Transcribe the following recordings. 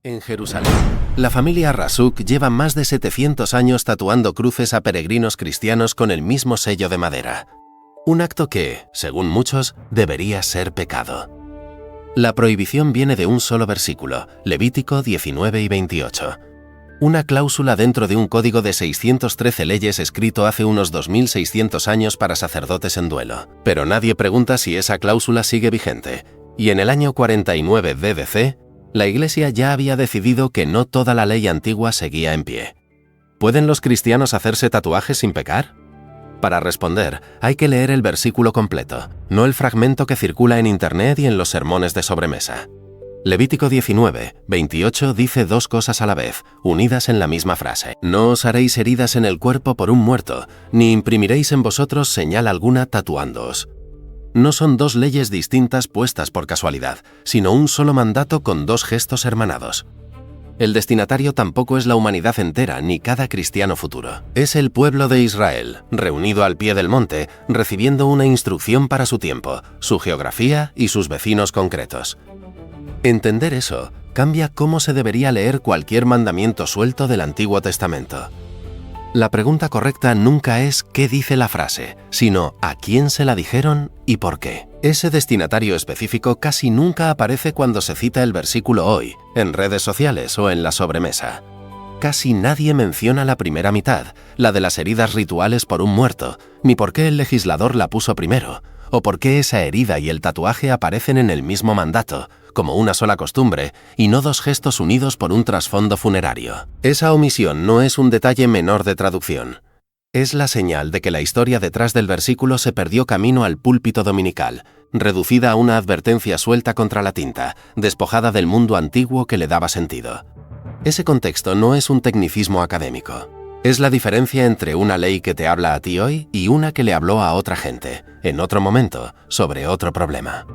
En Jerusalén, la familia Rasuk lleva más de 700 años tatuando cruces a peregrinos cristianos con el mismo sello de madera. Un acto que, según muchos, debería ser pecado. La prohibición viene de un solo versículo, Levítico 19 y 28. Una cláusula dentro de un código de 613 leyes escrito hace unos 2600 años para sacerdotes en duelo. Pero nadie pregunta si esa cláusula sigue vigente. Y en el año 49 DDC, la Iglesia ya había decidido que no toda la ley antigua seguía en pie. ¿Pueden los cristianos hacerse tatuajes sin pecar? Para responder, hay que leer el versículo completo, no el fragmento que circula en Internet y en los sermones de sobremesa. Levítico 19, 28 dice dos cosas a la vez, unidas en la misma frase. No os haréis heridas en el cuerpo por un muerto, ni imprimiréis en vosotros señal alguna tatuándoos. No son dos leyes distintas puestas por casualidad, sino un solo mandato con dos gestos hermanados. El destinatario tampoco es la humanidad entera ni cada cristiano futuro. Es el pueblo de Israel, reunido al pie del monte, recibiendo una instrucción para su tiempo, su geografía y sus vecinos concretos. Entender eso cambia cómo se debería leer cualquier mandamiento suelto del Antiguo Testamento. La pregunta correcta nunca es ¿qué dice la frase?, sino ¿a quién se la dijeron y por qué? Ese destinatario específico casi nunca aparece cuando se cita el versículo hoy, en redes sociales o en la sobremesa. Casi nadie menciona la primera mitad, la de las heridas rituales por un muerto, ni por qué el legislador la puso primero, o por qué esa herida y el tatuaje aparecen en el mismo mandato, como una sola costumbre, y no dos gestos unidos por un trasfondo funerario. Esa omisión no es un detalle menor de traducción. Es la señal de que la historia detrás del versículo se perdió camino al púlpito dominical, reducida a una advertencia suelta contra la tinta, despojada del mundo antiguo que le daba sentido. Ese contexto no es un tecnicismo académico. Es la diferencia entre una ley que te habla a ti hoy y una que le habló a otra gente, en otro momento, sobre otro problema.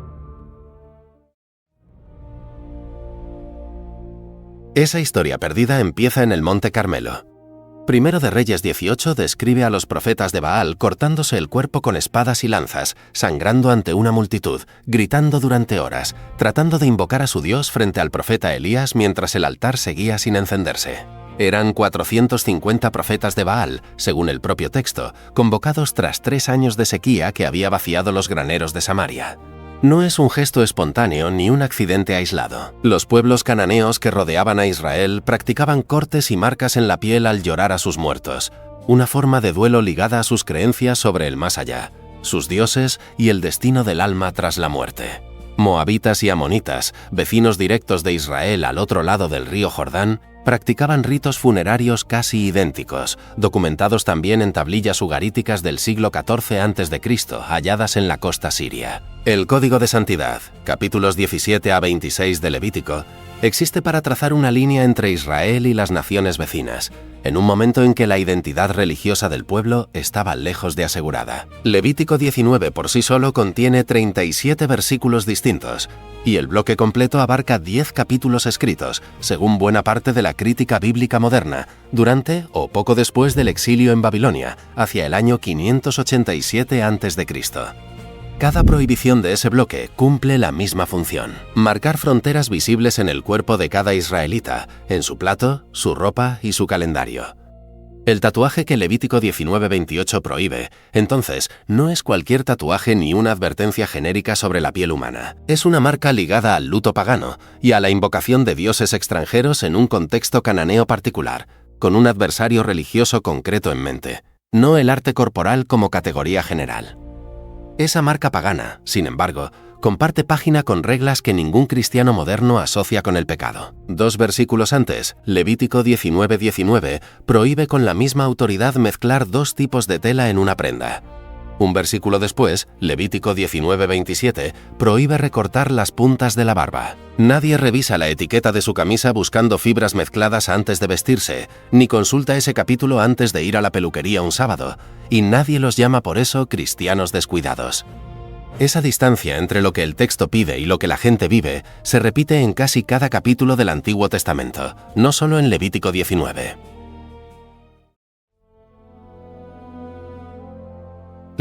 Esa historia perdida empieza en el Monte Carmelo. Primero de Reyes 18 describe a los profetas de Baal cortándose el cuerpo con espadas y lanzas, sangrando ante una multitud, gritando durante horas, tratando de invocar a su Dios frente al profeta Elías mientras el altar seguía sin encenderse. Eran 450 profetas de Baal, según el propio texto, convocados tras 3 años de sequía que había vaciado los graneros de Samaria. No es un gesto espontáneo ni un accidente aislado. Los pueblos cananeos que rodeaban a Israel practicaban cortes y marcas en la piel al llorar a sus muertos, una forma de duelo ligada a sus creencias sobre el más allá, sus dioses y el destino del alma tras la muerte. Moabitas y amonitas, vecinos directos de Israel al otro lado del río Jordán, practicaban ritos funerarios casi idénticos, documentados también en tablillas ugaríticas del siglo XIV a.C., halladas en la costa siria. El Código de Santidad, capítulos 17 a 26 de Levítico, existe para trazar una línea entre Israel y las naciones vecinas, en un momento en que la identidad religiosa del pueblo estaba lejos de asegurada. Levítico 19 por sí solo contiene 37 versículos distintos, y el bloque completo abarca 10 capítulos escritos, según buena parte de la crítica bíblica moderna, durante o poco después del exilio en Babilonia, hacia el año 587 a.C. Cada prohibición de ese bloque cumple la misma función: marcar fronteras visibles en el cuerpo de cada israelita, en su plato, su ropa y su calendario. El tatuaje que Levítico 19:28 prohíbe, entonces, no es cualquier tatuaje ni una advertencia genérica sobre la piel humana. Es una marca ligada al luto pagano y a la invocación de dioses extranjeros en un contexto cananeo particular, con un adversario religioso concreto en mente, no el arte corporal como categoría general. Esa marca pagana, sin embargo, comparte página con reglas que ningún cristiano moderno asocia con el pecado. 2 versículos antes, Levítico 19:19 prohíbe con la misma autoridad mezclar 2 tipos de tela en una prenda. Un versículo después, Levítico 19:27 prohíbe recortar las puntas de la barba. Nadie revisa la etiqueta de su camisa buscando fibras mezcladas antes de vestirse, ni consulta ese capítulo antes de ir a la peluquería un sábado, y nadie los llama por eso cristianos descuidados. Esa distancia entre lo que el texto pide y lo que la gente vive se repite en casi cada capítulo del Antiguo Testamento, no solo en Levítico 19.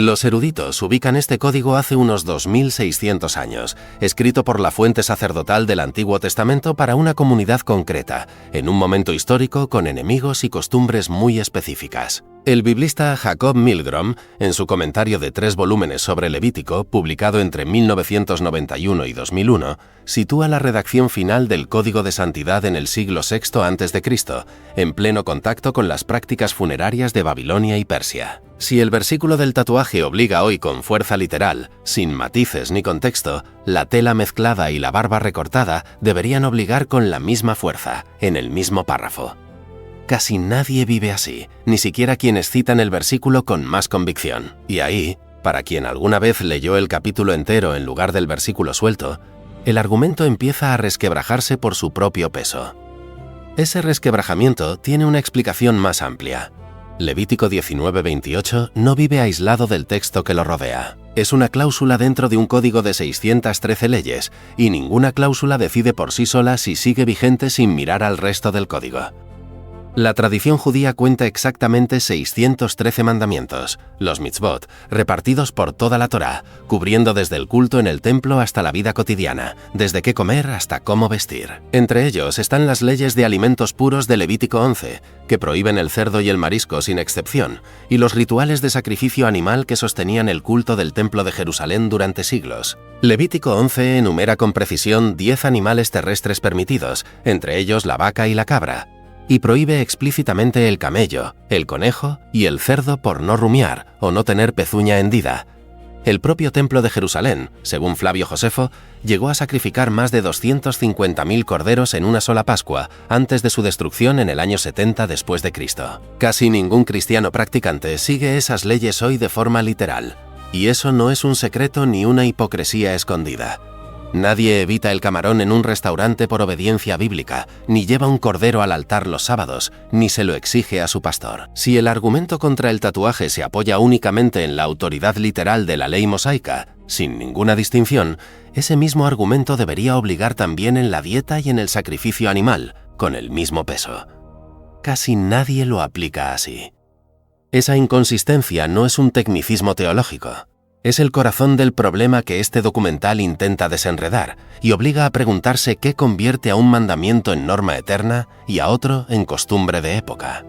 Los eruditos ubican este código hace unos 2600 años, escrito por la fuente sacerdotal del Antiguo Testamento para una comunidad concreta, en un momento histórico con enemigos y costumbres muy específicas. El biblista Jacob Milgrom, en su comentario de 3 volúmenes sobre Levítico, publicado entre 1991 y 2001, sitúa la redacción final del Código de Santidad en el siglo VI a.C., en pleno contacto con las prácticas funerarias de Babilonia y Persia. Si el versículo del tatuaje obliga hoy con fuerza literal, sin matices ni contexto, la tela mezclada y la barba recortada deberían obligar con la misma fuerza, en el mismo párrafo. Casi nadie vive así, ni siquiera quienes citan el versículo con más convicción. Y ahí, para quien alguna vez leyó el capítulo entero en lugar del versículo suelto, el argumento empieza a resquebrajarse por su propio peso. Ese resquebrajamiento tiene una explicación más amplia. Levítico 19:28 no vive aislado del texto que lo rodea. Es una cláusula dentro de un código de 613 leyes, y ninguna cláusula decide por sí sola si sigue vigente sin mirar al resto del código. La tradición judía cuenta exactamente 613 mandamientos, los mitzvot, repartidos por toda la Torá, cubriendo desde el culto en el templo hasta la vida cotidiana, desde qué comer hasta cómo vestir. Entre ellos están las leyes de alimentos puros de Levítico 11, que prohíben el cerdo y el marisco sin excepción, y los rituales de sacrificio animal que sostenían el culto del templo de Jerusalén durante siglos. Levítico 11 enumera con precisión 10 animales terrestres permitidos, entre ellos la vaca y la cabra, y prohíbe explícitamente el camello, el conejo y el cerdo por no rumiar o no tener pezuña hendida. El propio templo de Jerusalén, según Flavio Josefo, llegó a sacrificar más de 250.000 corderos en una sola Pascua antes de su destrucción en el año 70 después de Cristo. Casi ningún cristiano practicante sigue esas leyes hoy de forma literal, y eso no es un secreto ni una hipocresía escondida. Nadie evita el camarón en un restaurante por obediencia bíblica, ni lleva un cordero al altar los sábados, ni se lo exige a su pastor. Si el argumento contra el tatuaje se apoya únicamente en la autoridad literal de la ley mosaica, sin ninguna distinción, ese mismo argumento debería obligar también en la dieta y en el sacrificio animal, con el mismo peso. Casi nadie lo aplica así. Esa inconsistencia no es un tecnicismo teológico. Es el corazón del problema que este documental intenta desenredar y obliga a preguntarse qué convierte a un mandamiento en norma eterna y a otro en costumbre de época.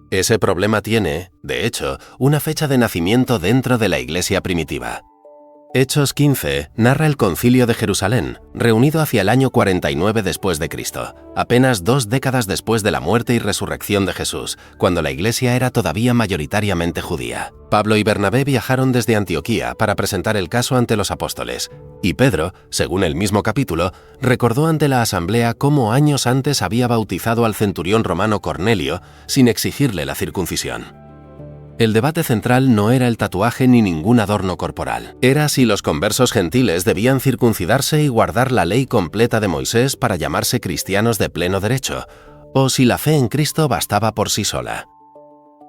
Ese problema tiene, de hecho, una fecha de nacimiento dentro de la Iglesia primitiva. Hechos 15 narra el Concilio de Jerusalén, reunido hacia el año 49 después de Cristo, apenas 2 décadas después de la muerte y resurrección de Jesús, cuando la Iglesia era todavía mayoritariamente judía. Pablo y Bernabé viajaron desde Antioquía para presentar el caso ante los apóstoles, y Pedro, según el mismo capítulo, recordó ante la asamblea cómo años antes había bautizado al centurión romano Cornelio sin exigirle la circuncisión. El debate central no era el tatuaje ni ningún adorno corporal. Era si los conversos gentiles debían circuncidarse y guardar la ley completa de Moisés para llamarse cristianos de pleno derecho, o si la fe en Cristo bastaba por sí sola.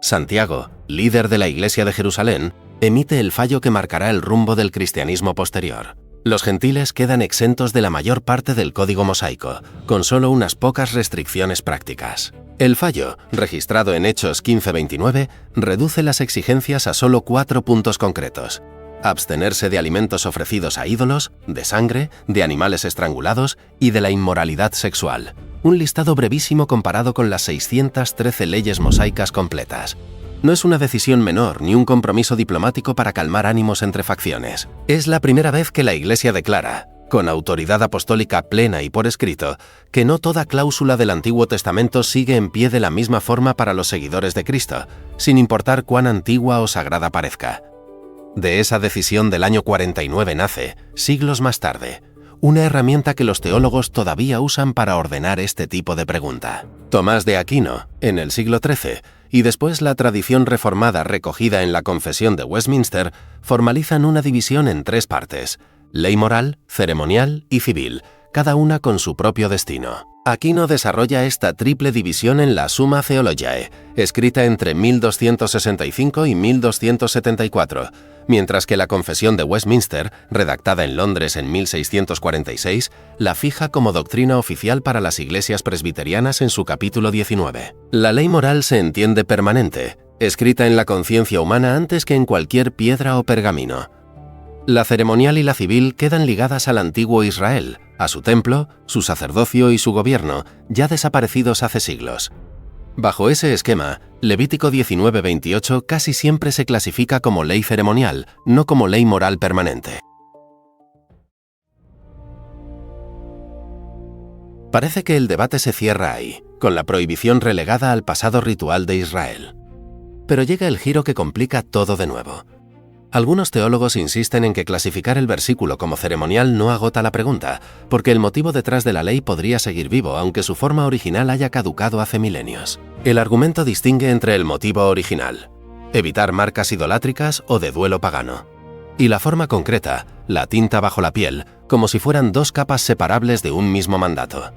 Santiago, líder de la Iglesia de Jerusalén, emite el fallo que marcará el rumbo del cristianismo posterior. Los gentiles quedan exentos de la mayor parte del código mosaico, con solo unas pocas restricciones prácticas. El fallo, registrado en Hechos 15:29, reduce las exigencias a solo 4 puntos concretos: abstenerse de alimentos ofrecidos a ídolos, de sangre, de animales estrangulados y de la inmoralidad sexual. Un listado brevísimo comparado con las 613 leyes mosaicas completas. No es una decisión menor ni un compromiso diplomático para calmar ánimos entre facciones. Es la primera vez que la Iglesia declara, con autoridad apostólica plena y por escrito, que no toda cláusula del Antiguo Testamento sigue en pie de la misma forma para los seguidores de Cristo, sin importar cuán antigua o sagrada parezca. De esa decisión del año 49 nace, siglos más tarde, una herramienta que los teólogos todavía usan para ordenar este tipo de pregunta. Tomás de Aquino, en el siglo XIII, y después la tradición reformada recogida en la Confesión de Westminster, formalizan una división en 3 partes: ley moral, ceremonial y civil, cada una con su propio destino. Aquino desarrolla esta triple división en la Summa Theologiae, escrita entre 1265 y 1274, mientras que la Confesión de Westminster, redactada en Londres en 1646, la fija como doctrina oficial para las iglesias presbiterianas en su capítulo 19. La ley moral se entiende permanente, escrita en la conciencia humana antes que en cualquier piedra o pergamino. La ceremonial y la civil quedan ligadas al antiguo Israel, a su templo, su sacerdocio y su gobierno, ya desaparecidos hace siglos. Bajo ese esquema, Levítico 19:28 casi siempre se clasifica como ley ceremonial, no como ley moral permanente. Parece que el debate se cierra ahí, con la prohibición relegada al pasado ritual de Israel. Pero llega el giro que complica todo de nuevo. Algunos teólogos insisten en que clasificar el versículo como ceremonial no agota la pregunta, porque el motivo detrás de la ley podría seguir vivo aunque su forma original haya caducado hace milenios. El argumento distingue entre el motivo original, evitar marcas idolátricas o de duelo pagano, y la forma concreta, la tinta bajo la piel, como si fueran dos capas separables de un mismo mandato.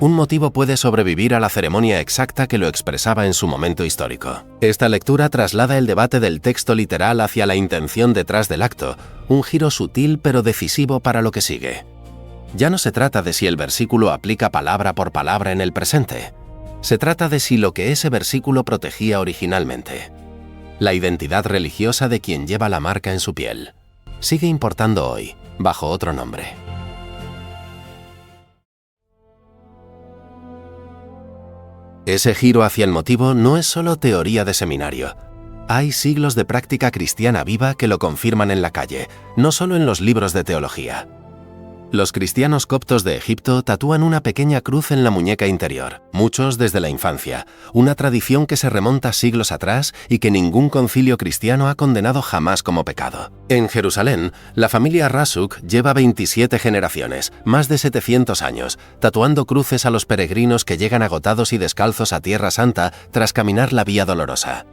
Un motivo puede sobrevivir a la ceremonia exacta que lo expresaba en su momento histórico. Esta lectura traslada el debate del texto literal hacia la intención detrás del acto, un giro sutil pero decisivo para lo que sigue. Ya no se trata de si el versículo aplica palabra por palabra en el presente. Se trata de si lo que ese versículo protegía originalmente. La identidad religiosa de quien lleva la marca en su piel. Sigue importando hoy, bajo otro nombre. Ese giro hacia el motivo no es solo teoría de seminario. Hay siglos de práctica cristiana viva que lo confirman en la calle, no solo en los libros de teología. Los cristianos coptos de Egipto tatúan una pequeña cruz en la muñeca interior, muchos desde la infancia, una tradición que se remonta siglos atrás y que ningún concilio cristiano ha condenado jamás como pecado. En Jerusalén, la familia Rasuk lleva 27 generaciones, más de 700 años, tatuando cruces a los peregrinos que llegan agotados y descalzos a Tierra Santa tras caminar la Vía Dolorosa.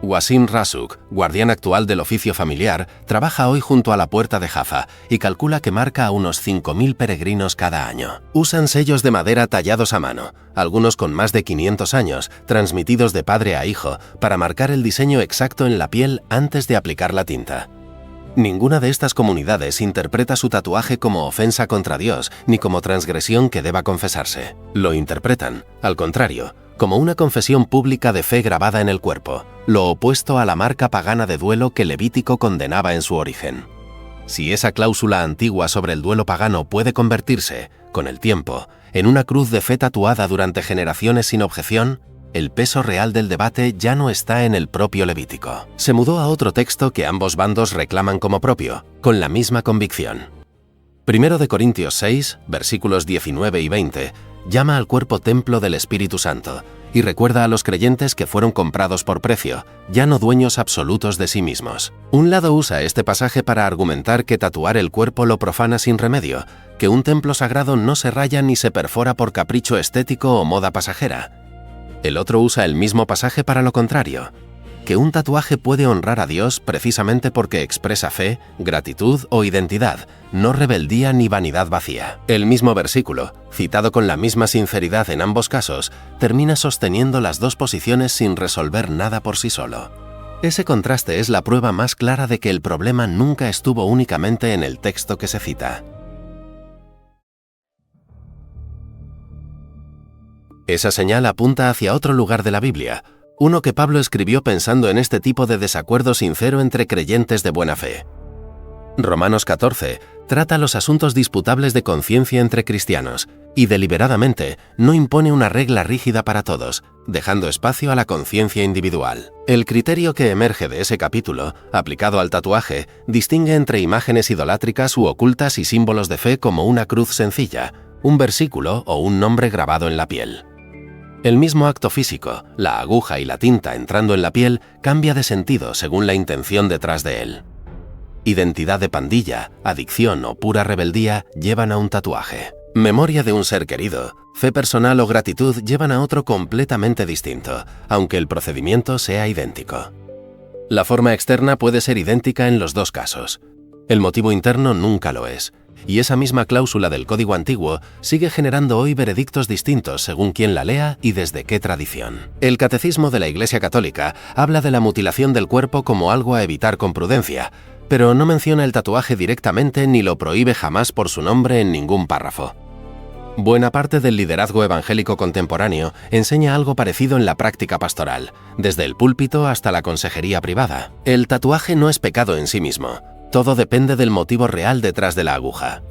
Wasim Rasuk, guardián actual del oficio familiar, trabaja hoy junto a la puerta de Jaffa y calcula que marca a unos 5.000 peregrinos cada año. Usan sellos de madera tallados a mano, algunos con más de 500 años, transmitidos de padre a hijo, para marcar el diseño exacto en la piel antes de aplicar la tinta. Ninguna de estas comunidades interpreta su tatuaje como ofensa contra Dios ni como transgresión que deba confesarse. Lo interpretan, al contrario, como una confesión pública de fe grabada en el cuerpo, lo opuesto a la marca pagana de duelo que Levítico condenaba en su origen. Si esa cláusula antigua sobre el duelo pagano puede convertirse, con el tiempo, en una cruz de fe tatuada durante generaciones sin objeción, el peso real del debate ya no está en el propio Levítico. Se mudó a otro texto que ambos bandos reclaman como propio, con la misma convicción. 1 de Corintios 6, versículos 19 y 20, llama al cuerpo templo del Espíritu Santo y recuerda a los creyentes que fueron comprados por precio, ya no dueños absolutos de sí mismos. Un lado usa este pasaje para argumentar que tatuar el cuerpo lo profana sin remedio, que un templo sagrado no se raya ni se perfora por capricho estético o moda pasajera. El otro usa el mismo pasaje para lo contrario, que un tatuaje puede honrar a Dios precisamente porque expresa fe, gratitud o identidad, no rebeldía ni vanidad vacía. El mismo versículo, citado con la misma sinceridad en ambos casos, termina sosteniendo las dos posiciones sin resolver nada por sí solo. Ese contraste es la prueba más clara de que el problema nunca estuvo únicamente en el texto que se cita. Esa señal apunta hacia otro lugar de la Biblia, uno que Pablo escribió pensando en este tipo de desacuerdo sincero entre creyentes de buena fe. Romanos 14 trata los asuntos disputables de conciencia entre cristianos y deliberadamente no impone una regla rígida para todos, dejando espacio a la conciencia individual. El criterio que emerge de ese capítulo, aplicado al tatuaje, distingue entre imágenes idolátricas u ocultas y símbolos de fe como una cruz sencilla, un versículo o un nombre grabado en la piel. El mismo acto físico, la aguja y la tinta entrando en la piel, cambia de sentido según la intención detrás de él. Identidad de pandilla, adicción o pura rebeldía llevan a un tatuaje. Memoria de un ser querido, fe personal o gratitud llevan a otro completamente distinto, aunque el procedimiento sea idéntico. La forma externa puede ser idéntica en los dos casos. El motivo interno nunca lo es. Y esa misma cláusula del Código Antiguo sigue generando hoy veredictos distintos según quien la lea y desde qué tradición. El Catecismo de la Iglesia Católica habla de la mutilación del cuerpo como algo a evitar con prudencia, pero no menciona el tatuaje directamente ni lo prohíbe jamás por su nombre en ningún párrafo. Buena parte del liderazgo evangélico contemporáneo enseña algo parecido en la práctica pastoral, desde el púlpito hasta la consejería privada. El tatuaje no es pecado en sí mismo. Todo depende del motivo real detrás de la aguja.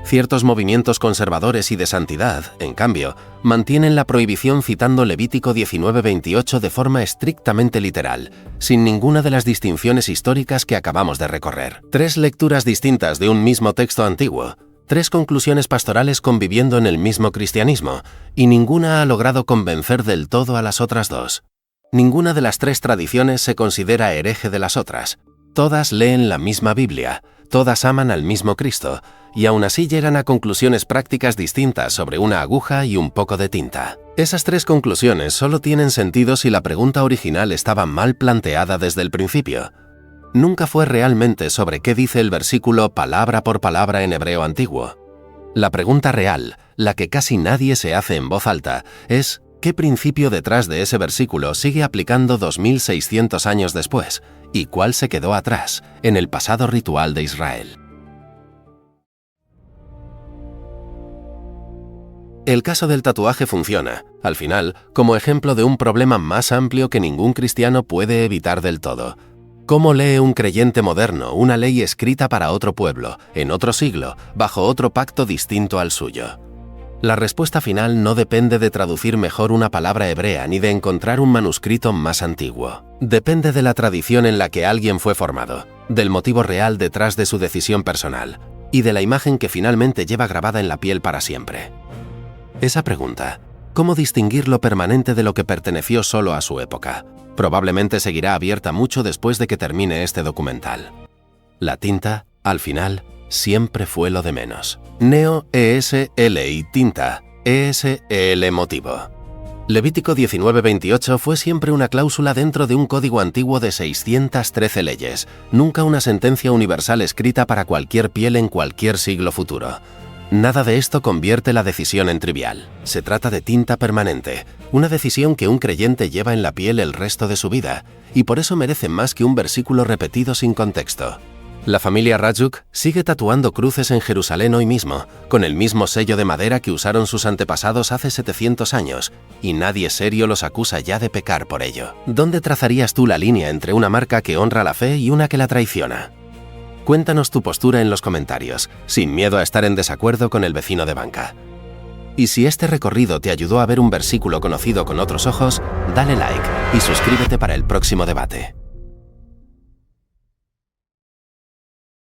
Ciertos movimientos conservadores y de santidad, en cambio, mantienen la prohibición citando Levítico 19:28 de forma estrictamente literal, sin ninguna de las distinciones históricas que acabamos de recorrer. 3 lecturas distintas de un mismo texto antiguo, 3 conclusiones pastorales conviviendo en el mismo cristianismo, y ninguna ha logrado convencer del todo a las otras 2. Ninguna de las 3 tradiciones se considera hereje de las otras. Todas leen la misma Biblia, todas aman al mismo Cristo, y aún así llegan a conclusiones prácticas distintas sobre una aguja y un poco de tinta. Esas 3 conclusiones solo tienen sentido si la pregunta original estaba mal planteada desde el principio. Nunca fue realmente sobre qué dice el versículo palabra por palabra en hebreo antiguo. La pregunta real, la que casi nadie se hace en voz alta, es ¿qué principio detrás de ese versículo sigue aplicando 2600 años después? ¿Y cuál se quedó atrás, en el pasado ritual de Israel? El caso del tatuaje funciona, al final, como ejemplo de un problema más amplio que ningún cristiano puede evitar del todo. ¿Cómo lee un creyente moderno una ley escrita para otro pueblo, en otro siglo, bajo otro pacto distinto al suyo? La respuesta final no depende de traducir mejor una palabra hebrea ni de encontrar un manuscrito más antiguo. Depende de la tradición en la que alguien fue formado, del motivo real detrás de su decisión personal y de la imagen que finalmente lleva grabada en la piel para siempre. Esa pregunta, ¿cómo distinguir lo permanente de lo que perteneció solo a su época?, probablemente seguirá abierta mucho después de que termine este documental. La tinta, al final, siempre fue lo de menos. Neo ESL y tinta, ESL motivo. Levítico 19:28 fue siempre una cláusula dentro de un código antiguo de 613 leyes, nunca una sentencia universal escrita para cualquier piel en cualquier siglo futuro. Nada de esto convierte la decisión en trivial. Se trata de tinta permanente, una decisión que un creyente lleva en la piel el resto de su vida, y por eso merece más que un versículo repetido sin contexto. La familia Rajuk sigue tatuando cruces en Jerusalén hoy mismo, con el mismo sello de madera que usaron sus antepasados hace 700 años, y nadie serio los acusa ya de pecar por ello. ¿Dónde trazarías tú la línea entre una marca que honra la fe y una que la traiciona? Cuéntanos tu postura en los comentarios, sin miedo a estar en desacuerdo con el vecino de banca. Y si este recorrido te ayudó a ver un versículo conocido con otros ojos, dale like y suscríbete para el próximo debate.